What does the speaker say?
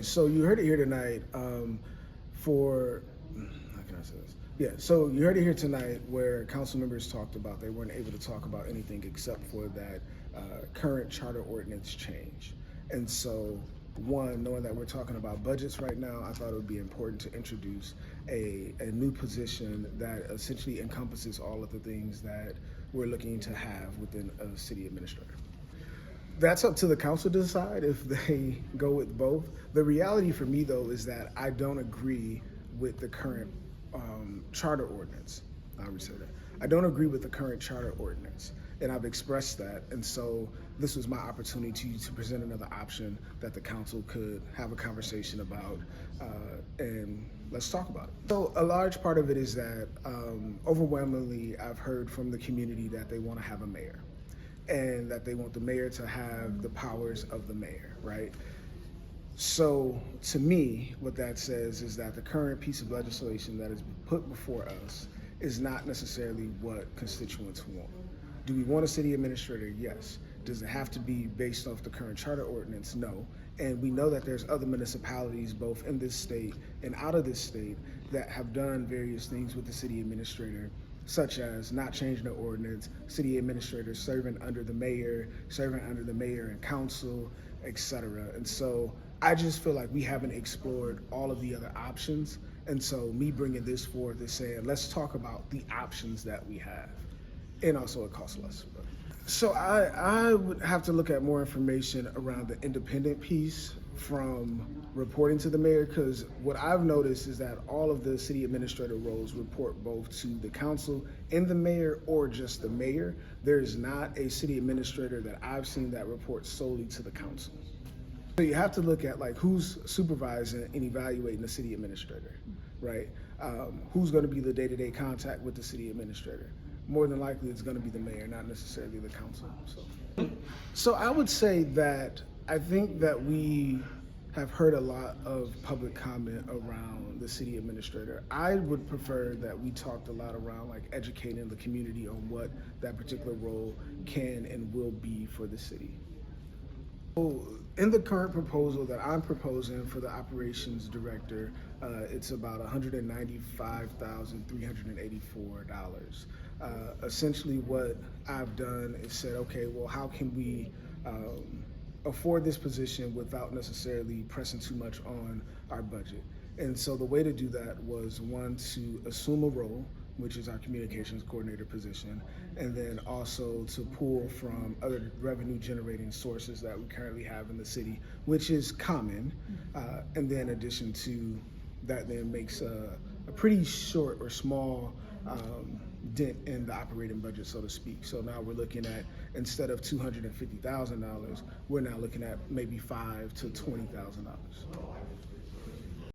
So you heard it here tonight for, how can I say this? Yeah, so you heard it here tonight where council members talked about they weren't able to talk about anything except for that current charter ordinance change. And so, one, knowing that we're talking about budgets right now, I thought it would be important to introduce a new position that essentially encompasses all of the things that we're looking to have within a city administrator. That's up to the council to decide if they go with both. The reality for me, though, is that I don't agree with the current charter ordinance. I would say that. I don't agree with the current charter ordinance, and I've expressed that. And so this was my opportunity to present another option that the council could have a conversation about, and let's talk about it. So a large part of it is that overwhelmingly I've heard from the community that they want to have a mayor, and that they want the mayor to have the powers of the mayor, right? So to me, what that says is that the current piece of legislation that is put before us is not necessarily what constituents want. Do we want a city administrator? Yes. Does it have to be based off the current charter ordinance? No. And we know that there's other municipalities, both in this state and out of this state, that have done various things with the city administrator, such as not changing the ordinance, city administrators serving under the mayor and council, etc. And so I just feel like we haven't explored all of the other options. And so me bringing this forth is saying, let's talk about the options that we have. And also it costs less. So I would have to look at more information around the independent piece from reporting to the mayor, because what I've noticed is that all of the city administrator roles report both to the council and the mayor, or just the mayor. There is not a city administrator that I've seen that reports solely to the council. So you have to look at like who's supervising and evaluating the city administrator, right? Who's going to be the day-to-day contact with the city administrator? More than likely it's going to be the mayor, not necessarily the council. So I would say that I think that we have heard a lot of public comment around the city administrator. I would prefer that we talked a lot around like educating the community on what that particular role can and will be for the city. So in the current proposal that I'm proposing for the operations director, it's about $195,384. Essentially what I've done is said, okay, well, how can we afford this position without necessarily pressing too much on our budget? And so the way to do that was, one, to assume a role, which is our communications coordinator position, and then also to pull from other revenue generating sources that we currently have in the city, which is common. And then in addition to that, then makes a pretty short or small dent in the operating budget, so to speak. So now we're looking at, instead of $250,000, we're now looking at maybe $5,000 to $20,000.